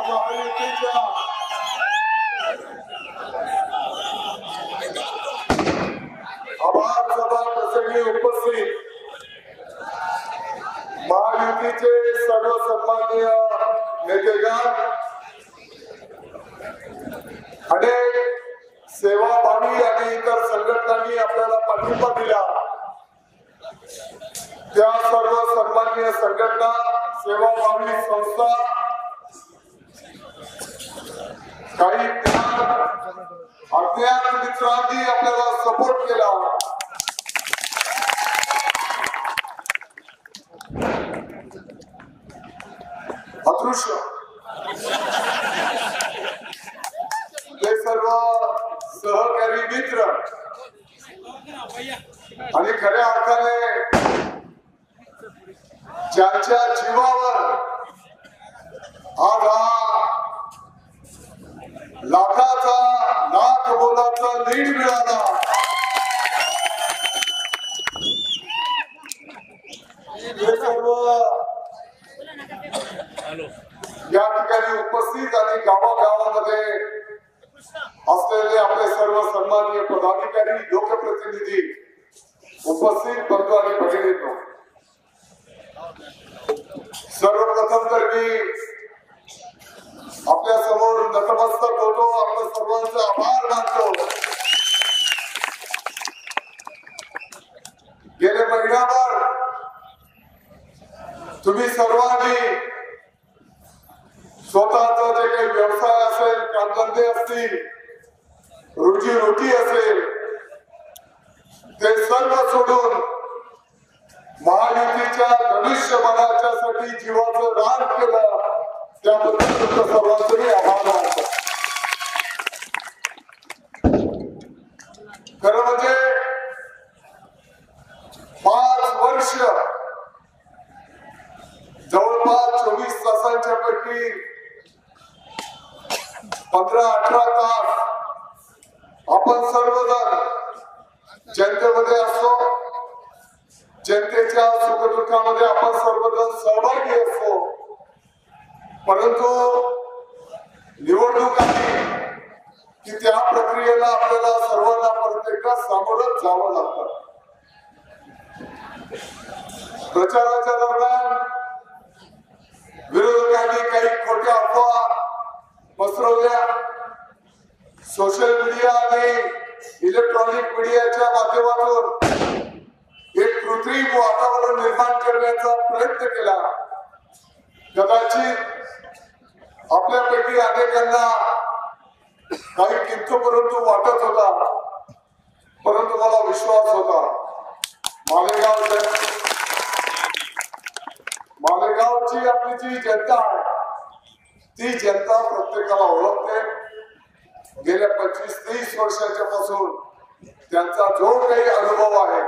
महायुतीच्या आभार सभा प्रसंगी उपस्थित महायुतीचे सर्व सन्माननीय नेतेगण, अनेक सेवाभावी आणि इतर संघटनांनी आपल्याला पाठिंबा दिला, त्या सर्व सन्माननीय संघटना, सेवाभावी संस्था, काही अज्ञात मित्रांनी आपल्याला सपोर्ट केला, अदृश्य ते सर्व सहकारी मित्र आणि खऱ्या अर्थाने ज्यांच्या जीवावर आज हा लाखाचा लाख मोलाचा लीड मिळाला, हे सर्व या ठिकाणी उपस्थित आणि गावागावामध्ये असलेले आपले सर्व सन्माननीय पदाधिकारी, लोकप्रतिनिधी, उपस्थित बंधू आणि भगिनींनो, सर्वप्रथम तर मी आपल्या समोर नतमस्तक होतो, आपल्या सर्वांचा आभार मानतो. गेले महिनाभर तुम्ही सर्वांनी स्वतःचा जे काही व्यवसाय असेल, कामधंदे असतील, रोजी असेल, ते सर्व सोडून महायुतीच्या धनुष्यबाणाच्या साठी जीवाचं रान केलं, त्याबद्दल तुमचं सर्वांचे मी आभार मानतो. खरं म्हणजे 5 वर्ष जवळपास 24 तासांच्या पैकी 15-18 तास आपण सर्वजण जनतेमध्ये असतो, जनतेच्या सुखदुःखामध्ये आपण सर्वजण सहभागी असतो. परंतु निवडणूक आली की त्या प्रक्रियेला आपल्याला सर्वांना प्रत्येकाला सामोरं जावं लागतं. प्रचाराच्या दरम्यान विरोधकांनी काही खोट्या अफवा पसरवल्या, सोशल मीडिया आणि इलेक्ट्रॉनिक मीडियाच्या माध्यमातून एक कृत्रिम वातावरण निर्माण करण्याचा प्रयत्न केला. कदाचित आपल्यापैकी अनेकांना काही किंतु परंतु वाटत होता, परंतु मला विश्वास होता मालेगावची आपली जी जनता आहे, ती जनता प्रत्येकाला ओळखते. गेल्या 25-30 वर्षाच्या पासून त्यांचा जो काही अनुभव आहे,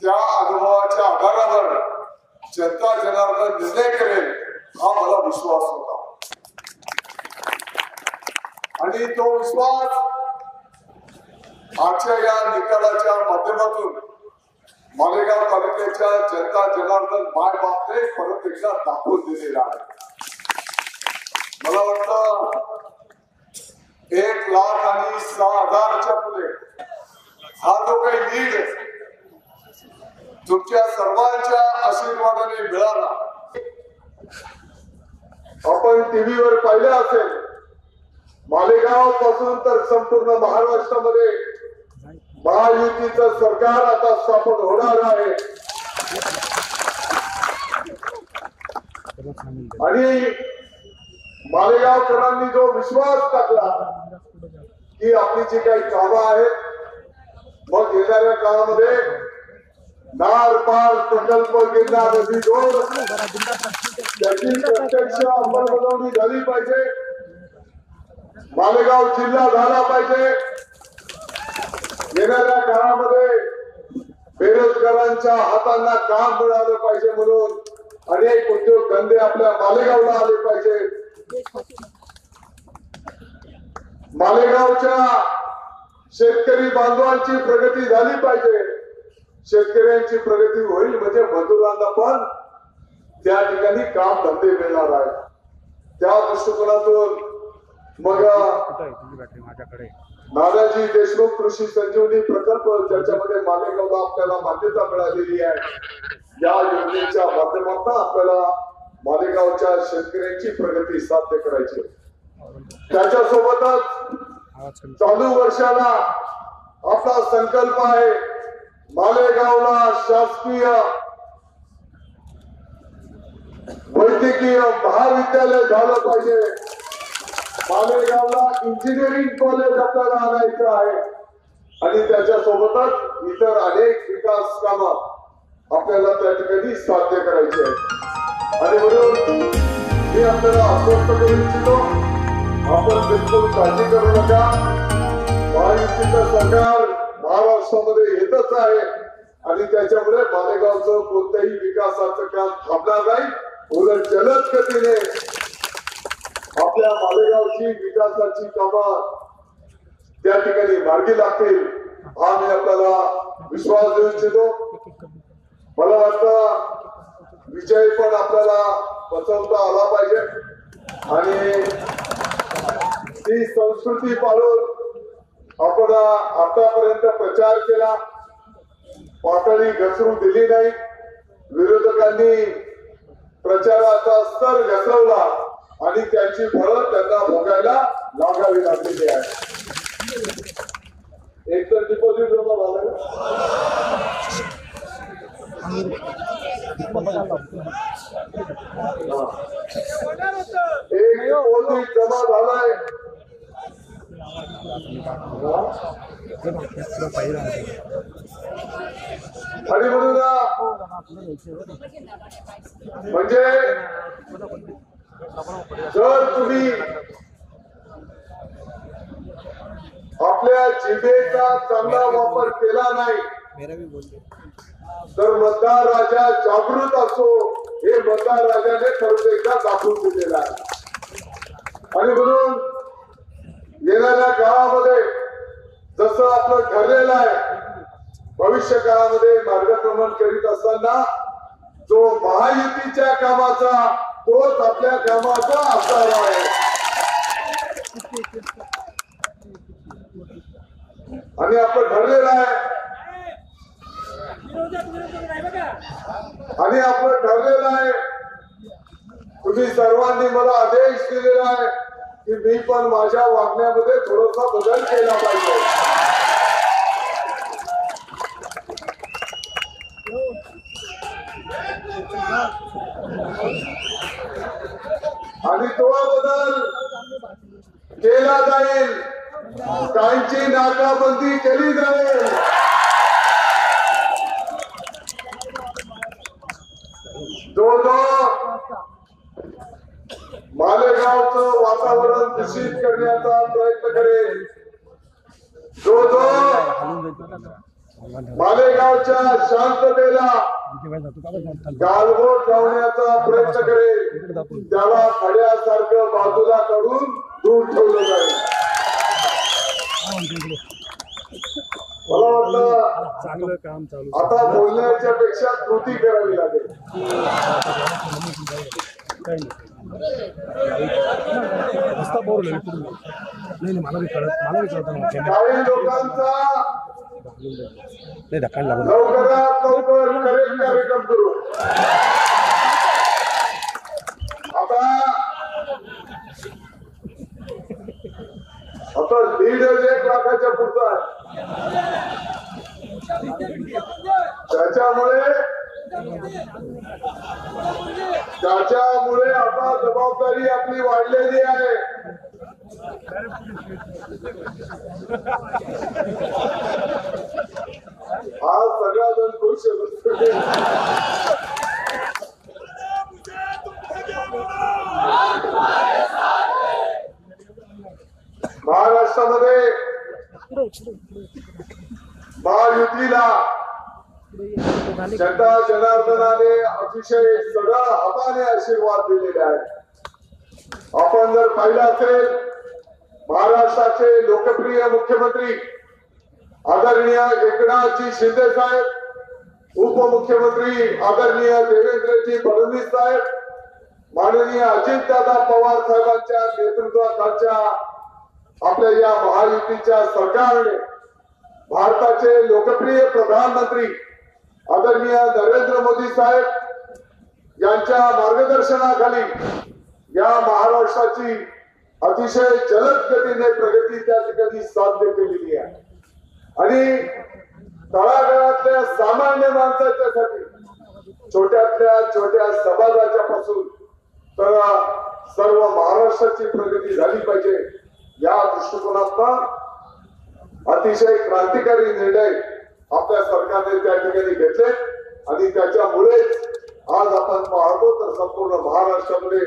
त्या अनुभवाच्या आधारावर जनता जनार्दन निर्णय करेल हा मला विश्वास होता. आणि तो विश्वास आजच्या या निकालाच्या माध्यमातून मालेगाव तालुक्याच्या जनता जनार्दन माय बापने परत एकदा दाखवून दिलेला आहे. मला वाटतं 1,06,000च्या पुढे हा जो काही लीड तुमच्या सर्वांच्या आशीर्वादाने मिळाला. आपण टीव्हीवर पाहिलं असेल, मालेगाव पासून तर संपूर्ण महाराष्ट्रामध्ये महायुतीचं सरकार आता स्थापन होणार आहे. आणि मालेगावकरांनी जो विश्वास टाकला की आपली जी काही कामं आहेत, मग येणाऱ्या काळामध्ये नार पार प्रकल्प केंद्र नदी जोड त्याची प्रत्यक्ष अंमलबजावणी झाली पाहिजे. मालेगाव जिल्हा झाला पाहिजे. येणाऱ्या काळामध्ये बेरोजगारांच्या हातांना काम मिळालं पाहिजे, म्हणून अनेक उद्योगधंदे आपल्या मालेगावला आले पाहिजे. मालेगावच्या शेतकरी बांधवांची प्रगती झाली पाहिजे. शेतकऱ्यांची प्रगती होईल म्हणजे मजुरांना पण त्या ठिकाणी काम धंदे मिळणार आहेत. त्या दृष्टिकोनातून मग नानाजी देशमुख कृषी संजीवनी प्रकल्प ज्याच्यामध्ये मालेगावला आपल्याला मान्यता मिळालेली आहे या योजनेच्या माध्यमातून आपल्याला मालेगावच्या शेतकऱ्यांची प्रगती साध्य करायची त्याच्यासोबतच चालू वर्षाला आपला संकल्प आहे मालेगावला शासकीय वैद्यकीय महाविद्यालय झालं पाहिजे मालेगावला इंजिनिअरिंग कॉलेज आपल्याला आणायचं आहे आणि त्याच्यासोबतच इतर अनेक विकास कामं आपल्याला त्या ठिकाणी साध्य करायची आहे आणि म्हणून मी आपल्याला आश्वस्त करू इच्छितो आपण बिलकुल काळजी करू नका महायुतीचं सरकार महाराष्ट्रामध्ये येतच आहे आणि त्याच्यामुळे मालेगावचं कोणत्याही विकासाचं काम थांबणार नाही उलट जलद गतीने आपल्या मालेगावची विकासाची कामं त्या ठिकाणी मार्गी लागतील हा मी आपल्याला विश्वास देऊ इच्छितो मला वाटतं विजय पण आपल्याला बसवता आला पाहिजे आणि ती संस्कृती पाळून आपण आतापर्यंत प्रचार केला पातळी घसरू दिली नाही विरोधकांनी प्रचाराचा स्तर घसरवला आणि त्याची फळं त्यांना भोगायला लागावी लागलेली आहे एकतर डिपॉझिट जमा झालं एक डिपॉझिट जमा झालाय आणि म्हणून म्हणजे जर तुम्ही आपल्या जिभेचा चांगला वापर केला नाही तर मतदार राजा जागृत असो हे मतदार राजाने परत एकदा दाखवून दिलेलं आहे आणि म्हणून येणाऱ्या काळामध्ये जसं आपलं ठरलेलं आहे भविष्य काळामध्ये मार्गक्रमण करीत असताना जो महायुतीच्या कामाचा तोच आपल्या कामाचा असणार आहे आणि आपण ठरलेलं आहे आणि आपण ठरलेलं आहे तुम्ही सर्वांनी मला आदेश दिलेला आहे की मी पण माझ्या वागण्यामध्ये थोडासा बदल केला पाहिजे आणि तो बदल केला जाईल काहींची नाकाबंदी केली जाईल जो मालेगावचं वातावरण दूषित करण्याचा प्रयत्न करेल जो मालेगावच्या शांततेला गालबोट लावण्याचा प्रयत्न करेल त्याला खड्यासारखं बाजूला काढून दूर ठेवलं जाईल मला वाटतं चांगलं काम चालू आता बोलण्याच्या पेक्षा कृती करावी लागेल काही लोकांचा लवकरात लवकर करेक्ट कार्यक्रम करू आता 1.5 लाखाच्या पुढचा त्याच्यामुळे आता जबाबदारी आपली वाढलेली आहे हा सगळा जण खुश महाराष्ट्रामध्ये महायुतीला जनता जनार्दनाने अतिशय सगळं हाताने आशीर्वाद दिलेले आहेत आपण जर पाहिलं असेल महाराष्ट्राचे लोकप्रिय मुख्यमंत्री आदरणीय एकनाथजी शिंदे साहेब उपमुख्यमंत्री आदरणीय देवेंद्रजी फडणवीस साहेब माननीय अजितदादा पवार साहेबांच्या नेतृत्वाखालच्या आपल्या या महायुतीच्या सरकारने भारताचे लोकप्रिय प्रधानमंत्री आदरणीय नरेंद्र मोदी साहेब यांच्या मार्गदर्शनाखाली या महाराष्ट्राची अतिशय जलद गतीने प्रगती त्या ठिकाणी साध्य केलेली आहे आणि तळागाळातल्या सामान्य माणसाच्यासाठी छोट्यातल्या छोट्या समाजाच्या पासून तर सर्व महाराष्ट्राची प्रगती झाली पाहिजे या दृष्टिकोनातून अतिशय क्रांतिकारी निर्णय आपल्या सरकारने त्या ठिकाणी घेतले आणि त्याच्यामुळेच आज आपण पाहतो तर संपूर्ण महाराष्ट्रामध्ये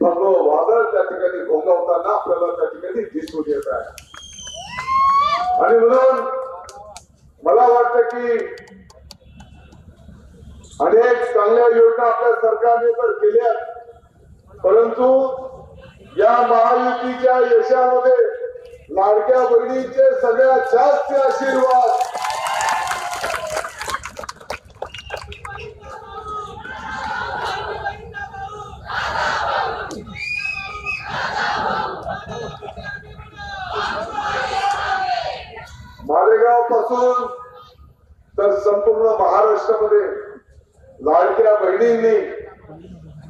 भगवं वादळ त्या ठिकाणी घोंघावताना आपल्याला त्या ठिकाणी दिसून येत आहे आणि म्हणून मला वाटतं की अनेक चांगल्या योजना आपल्या सरकारने तर केल्या परंतु या महायुतीच्या यशामध्ये लाडक्या बहिणींचे सगळ्यात जास्त आशीर्वाद मालेगाव पासून तर संपूर्ण महाराष्ट्रामध्ये लाडक्या बहिणींनी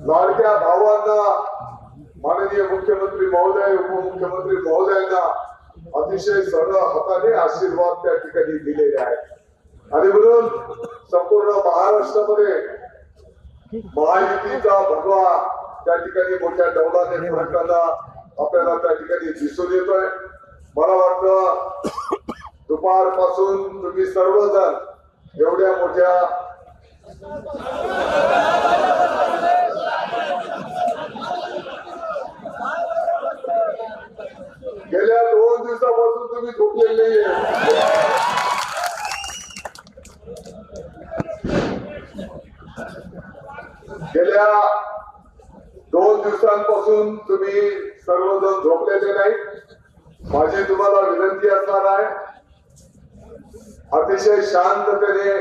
लाडक्या भावांना माननीय मुख्यमंत्री महोदय उपमुख्यमंत्री महोदयांना अतिशय सरळ हाताने आशीर्वाद त्या ठिकाणी दिलेले आहेत आणि म्हणून संपूर्ण महाराष्ट्रामध्ये महायुतीचा भगवा त्या ठिकाणी मोठ्या डौलाने फडकताना आपल्याला त्या ठिकाणी दिसून येतोय मला वाटतं दुपारपासून तुम्ही सर्वजण एवढ्या मोठ्या गेल्या 2 दिवसापासून तुम्ही झोपलेले नाहीये गेल्या 2 दिवसांपासून तुम्ही सर्वजण झोपलेले नाही माझी तुम्हाला विनंती असणार आहे अतिशय शांततेने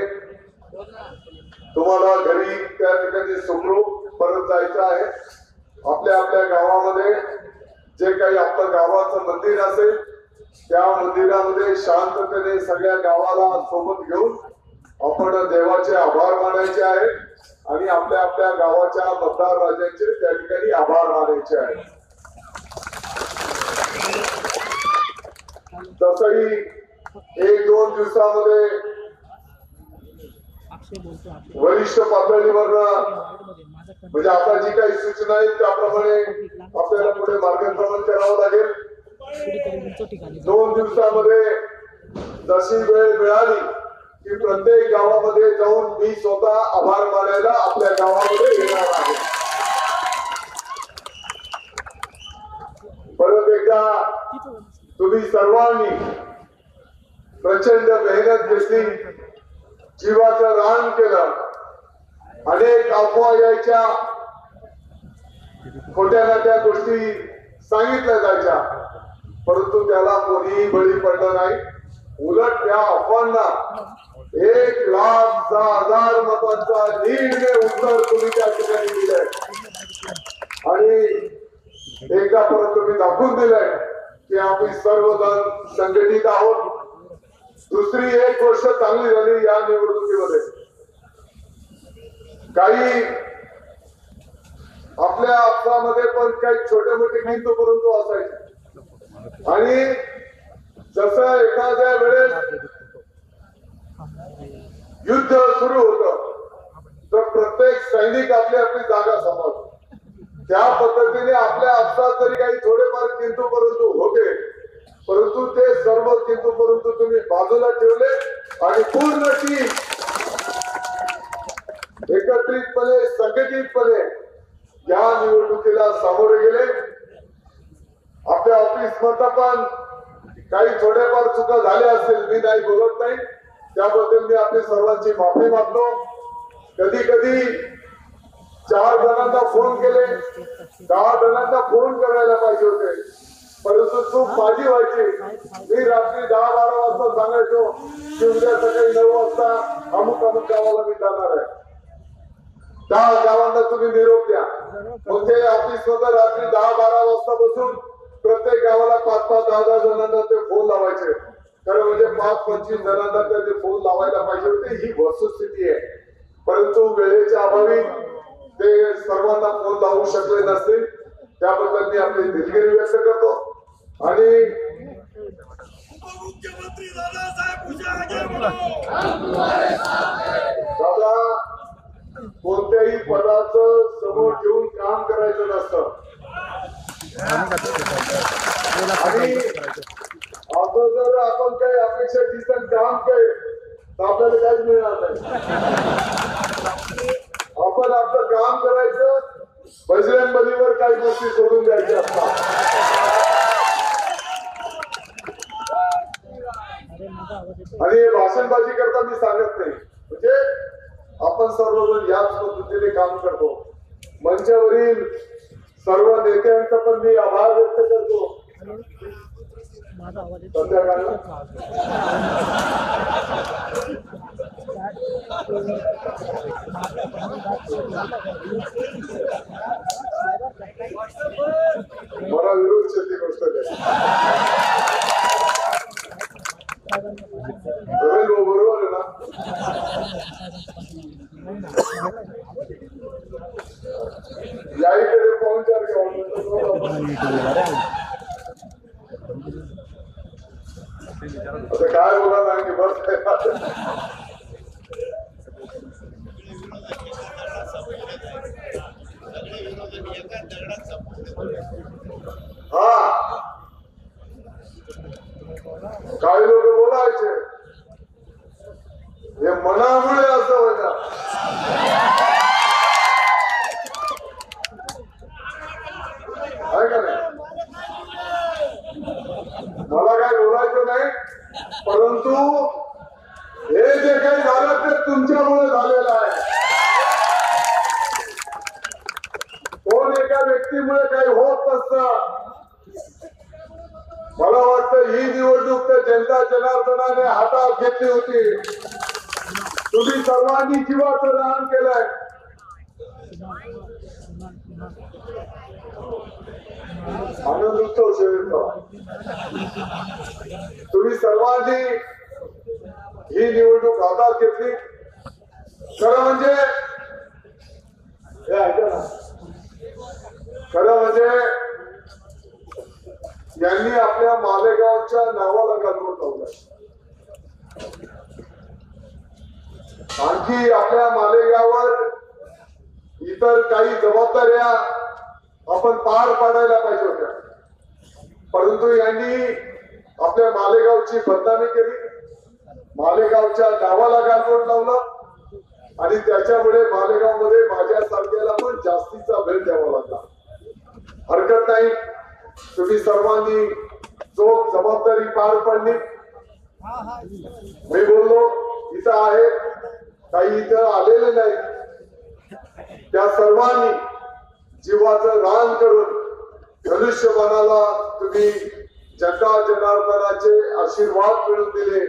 तुम्हाला घरी त्या ठिकाणी सुखरूप परत जायचं आहे आपल्या आपल्या गावामध्ये जे काही आपलं गावाचं मंदिर असेल त्या मंदिरामध्ये शांततेने सगळ्या गावाला सोबत घेऊन आपण देवाचे आभार मानायचे आहेत आणि आपल्या आपल्या गावाच्या मतदार राजांचे त्या ठिकाणी आभार मानायचे आहेत तसंही 1-2 दिवसामध्ये वरिष्ठ पातळीवर म्हणजे आता जी काही सूचना आहेत त्याप्रमाणे आपल्याला पुढे मार्गक्रमण करावं लागेल 2 दिवसामध्ये जशी वेळ मिळाली की प्रत्येक गावामध्ये जाऊन मी स्वतः आभार मानायला आपल्या गावामध्ये येणार आहे परत एकदा तुम्ही सर्वांनी प्रचंड मेहनत घेतली जीवाचं रान केलं अनेक अफवा यायच्या खोट्या नाट्या गोष्टी सांगितल्या जायच्या परंतु त्याला कोणीही बळी पडलं नाही उलट त्या अफवांना 1,10,000 मतांचा लीडने उत्तर तुम्ही त्या ठिकाणी दिलंय आणि एकदा परत तुम्ही दाखवून दिलंय की आम्ही सर्वजण संघटित आहोत दुसरी एक गोष्ट चांगली झाली या निवडणुकीमध्ये काही आपल्या आपसामध्ये पण काही छोटे मोठे किंतु परंतु असायचे आणि जसं एखाद्या वेळेस युद्ध सुरू होतं तर प्रत्येक सैनिक आपली आपली जागा सांभाळतो त्या पद्धतीने आपल्या आपसात जरी काही थोडेफार किंतु परंतु होते परंतु ते सर्व किंतु परंतु तुम्ही बाजूला ठेवले आणि पूर्ण टीम एकत्रितपणे संघटितपणे या निवडणुकीला सामोरे गेले आपल्या ऑफिस मध्ये पण काही थोडेफार चुका झाल्या असतील मी नाही बोलत नाही त्याबद्दल मी आपली सर्वांची माफी मागतो कधी कधी 4 जणांना फोन केले 10 जणांना फोन करायला पाहिजे होते परंतु चूक माझी व्हायची मी रात्री 10-12 वाजता सांगायचो की उद्या सकाळी 9 वाजता अमुक गावाला मी जाणार आहे 10 गावांना तुम्ही निरोप द्या. मग ते ऑफिस मध्ये रात्री 10-12 वाजता बसून प्रत्येक गावाला 5-5, 10-10 जणांना ते फोन लावायचे. खरं म्हणजे 5-25 जणांना ते फोन लावायला पाहिजे होते, ही वस्तुस्थिती आहे. परंतु वेळेच्या अभावी ते सर्वांना फोन लावू शकले नसतील. त्याबद्दल मी आपली दिलगिरी व्यक्त करतो. आणि मुख्यमंत्री दादासाहेब दादा कोणत्याही पदाचं समोर ठेवून काम करायचं नसतं. आणि असं जर आपण काही अपेक्षा दिसत काम केलं तर आपल्याला काहीच मिळणार नाही. आपण आपलं काम करायचं, बजरंग बलीवर काही गोष्टी सोडून द्यायच्या असतात. आणि भाषणबाजी करता मी सांगत नाही, म्हणजे आपण सर्वजण याच पद्धतीने काम करतो. मंचावरील सर्व नेत्यांचा पण मी आभार व्यक्त करतो. संध्याकाळला मला विरोध शेती गोष्ट बरोबर आहे ना. याईकडे पाहुणचार आता काय बोला नाही बस हा काही लोक बोलायचे हे मनामुळे असं होतं. आहे का नाही? मला काय बोलायचं नाही, परंतु हे जे काही झालं ते तुमच्यामुळे झालेलं आहे. कोण एका व्यक्तीमुळे काही होत नसतं. मला वाटतं ही निवडणूक तर जनता जनार्दनाने हातात घेतली होती. तुम्ही सर्वांनी जीवाचं दान केलंय. आनंद उत्सव शेवटचा तुम्ही सर्वांनी ही निवडणूक हातात घेतली. खरं म्हणजे हे ऐका ना, खरं म्हणजे यांनी आपल्या मालेगावच्या नावाला गाजवून ठेवलंय. आणखी आपल्या मालेगाववर इतर काही जबाबदाऱ्या आपण पार पाडायला पाहिजे होत्या, परंतु यांनी आपल्या मालेगावची बदनामी केली, मालेगावच्या नावाला गालबोट लावलं आणि त्याच्यामुळे मालेगावमध्ये माझ्यासारख्याला पण जास्तीचा वेळ द्यावा लागला. हरकत नाही, तुम्ही सर्वांनी जो जबाबदारी पार पाडली. मी बोललो इथं आहे, काही इथं आलेले नाही, त्या सर्वांनी जीवाचं रान करून धनुष्यबाणाला तुम्ही जनता जनार्दनाचे आशीर्वाद मिळवून दिले,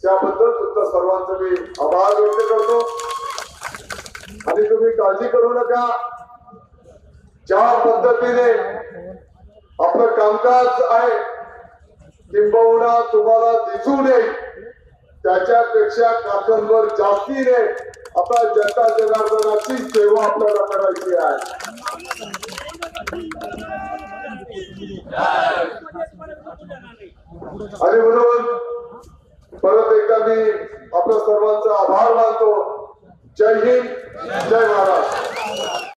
त्याबद्दल तुमचा सर्वांचा मी आभार व्यक्त करतो. आणि तुम्ही काळजी करू नका, ज्या पद्धतीने आपलं कामकाज आहे किंबहुना तुम्हाला दिसून येईल त्याच्यापेक्षा काकणभर जास्तीने आता जनता जनार्दनाची सेवा आपल्याला करायची आहे. आणि म्हणून परत एकदा मी आपल्या सर्वांचा आभार मानतो. जय हिंद, जय महाराष्ट्र.